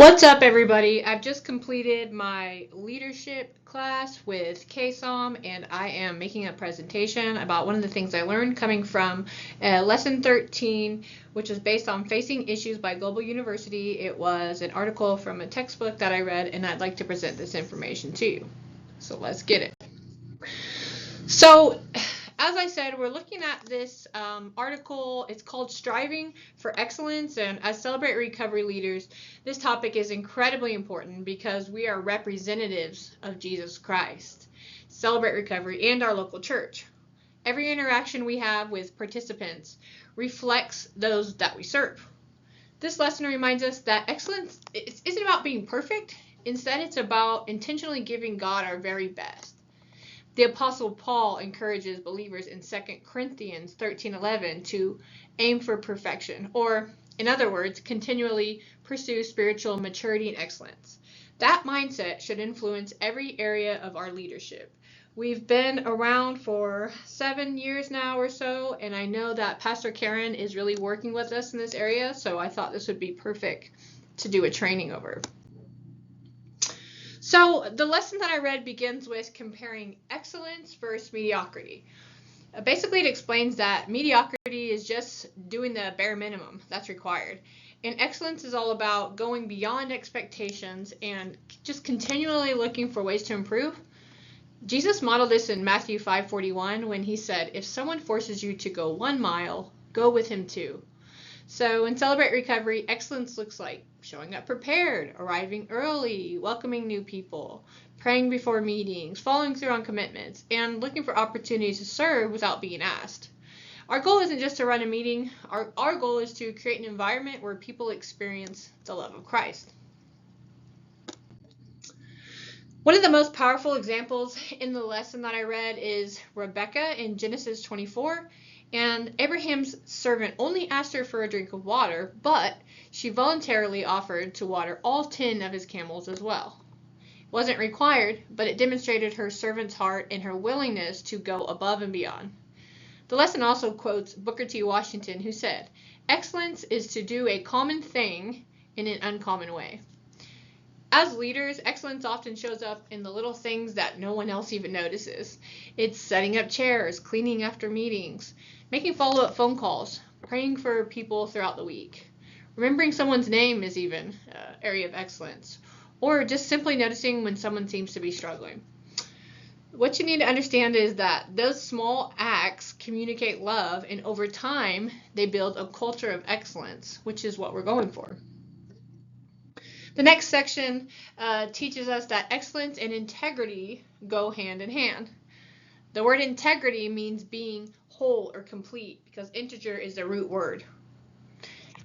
What's up, everybody? I've just completed my leadership class with KSOM, and I am making a presentation about one of the things I learned coming from Lesson 13, which is based on Facing Issues by Global University. It was an article from a textbook that I read, and I'd like to present this information to you. So let's get it. So, as I said, we're looking at this article. It's called Striving for Excellence, and as Celebrate Recovery leaders, this topic is incredibly important because we are representatives of Jesus Christ, Celebrate Recovery, and our local church. Every interaction we have with participants reflects those that we serve. This lesson reminds us that excellence isn't about being perfect. Instead, it's about intentionally giving God our very best. The Apostle Paul encourages believers in 2 Corinthians 13:11 to aim for perfection, or, in other words, continually pursue spiritual maturity and excellence. That mindset should influence every area of our leadership. We've been around for 7 years now or so, and I know that Pastor Karen is really working with us in this area, so I thought this would be perfect to do a training over. So the lesson that I read begins with comparing excellence versus mediocrity. Basically, it explains that mediocrity is just doing the bare minimum that's required. And excellence is all about going beyond expectations and just continually looking for ways to improve. Jesus modeled this in Matthew 5:41 when he said, "If someone forces you to go 1 mile, go with him 2." So in Celebrate Recovery, excellence looks like showing up prepared, arriving early, welcoming new people, praying before meetings, following through on commitments, and looking for opportunities to serve without being asked. Our goal isn't just to run a meeting. Our goal is to create an environment where people experience the love of Christ. One of the most powerful examples in the lesson that I read is Rebecca in Genesis 24. And Abraham's servant only asked her for a drink of water, but she voluntarily offered to water all 10 of his camels as well. It wasn't required, but it demonstrated her servant's heart and her willingness to go above and beyond. The lesson also quotes Booker T. Washington, who said, "Excellence is to do a common thing in an uncommon way." As leaders, excellence often shows up in the little things that no one else even notices. It's setting up chairs, cleaning after meetings, making follow-up phone calls, praying for people throughout the week. Remembering someone's name is even an area of excellence, or just simply noticing when someone seems to be struggling. What you need to understand is that those small acts communicate love, and over time, they build a culture of excellence, which is what we're going for. The next section teaches us that excellence and integrity go hand in hand. The word integrity means being whole or complete because integer is the root word.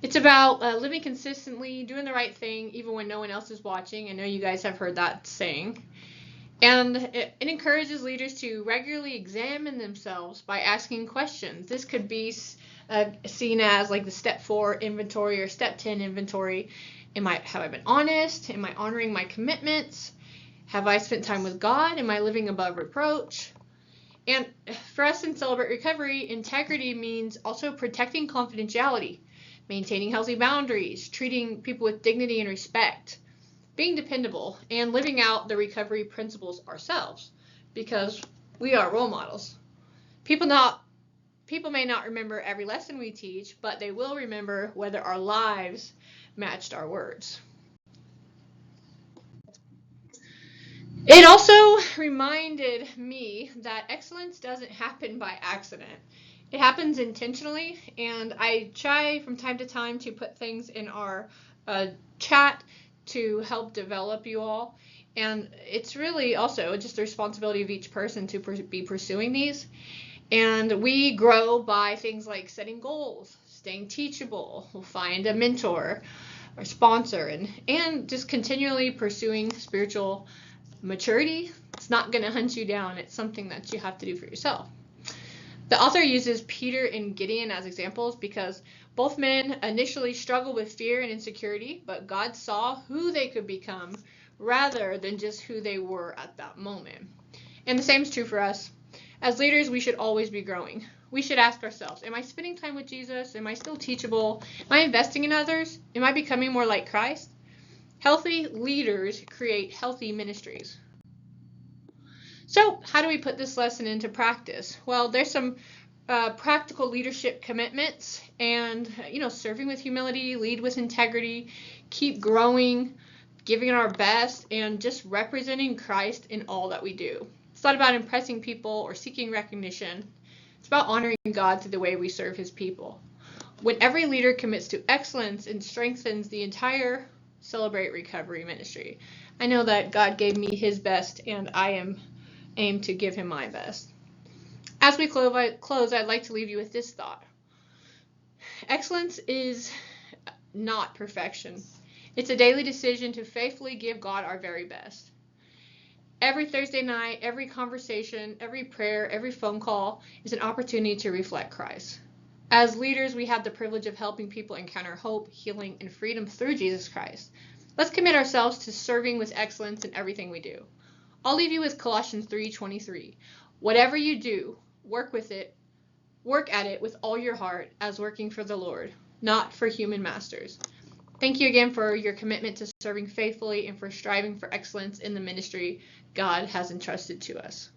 It's about living consistently, doing the right thing even when no one else is watching. I know you guys have heard that saying. And it encourages leaders to regularly examine themselves by asking questions. This could be seen as like the step 4 inventory or step 10 inventory. Have I been honest? Am I honoring my commitments? Have I spent time with God? Am I living above reproach? And for us in Celebrate Recovery, integrity means also protecting confidentiality, maintaining healthy boundaries, treating people with dignity and respect, being dependable, and living out the recovery principles ourselves, because we are role models. People may not remember every lesson we teach, but they will remember whether our lives matched our words. It also reminded me that excellence doesn't happen by accident. It happens intentionally, and I try from time to time to put things in our chat to help develop you all. And it's really also just the responsibility of each person to be pursuing these. And we grow by things like setting goals, staying teachable, we'll find a mentor or sponsor, and just continually pursuing spiritual maturity. It's not going to hunt you down. It's something that you have to do for yourself. The author uses Peter and Gideon as examples because both men initially struggled with fear and insecurity, but God saw who they could become rather than just who they were at that moment. And the same is true for us. As leaders, we should always be growing. We should ask ourselves, am I spending time with Jesus? Am I still teachable? Am I investing in others? Am I becoming more like Christ? Healthy leaders create healthy ministries. So, how do we put this lesson into practice? Well, there's some practical leadership commitments, and serving with humility, lead with integrity, keep growing, giving our best, and just representing Christ in all that we do. It's not about impressing people or seeking recognition. It's about honoring God through the way we serve his people. When every leader commits to excellence, it strengthens the entire Celebrate Recovery ministry. I know that God gave me his best, and I aim to give him my best. As we close, I'd like to leave you with this thought. Excellence is not perfection. It's a daily decision to faithfully give God our very best. Every Thursday night, every conversation, every prayer, every phone call is an opportunity to reflect Christ. As leaders, we have the privilege of helping people encounter hope, healing, and freedom through Jesus Christ. Let's commit ourselves to serving with excellence in everything we do. I'll leave you with Colossians 3:23. Whatever you do, work at it with all your heart as working for the Lord, not for human masters. Thank you again for your commitment to serving faithfully and for striving for excellence in the ministry God has entrusted to us.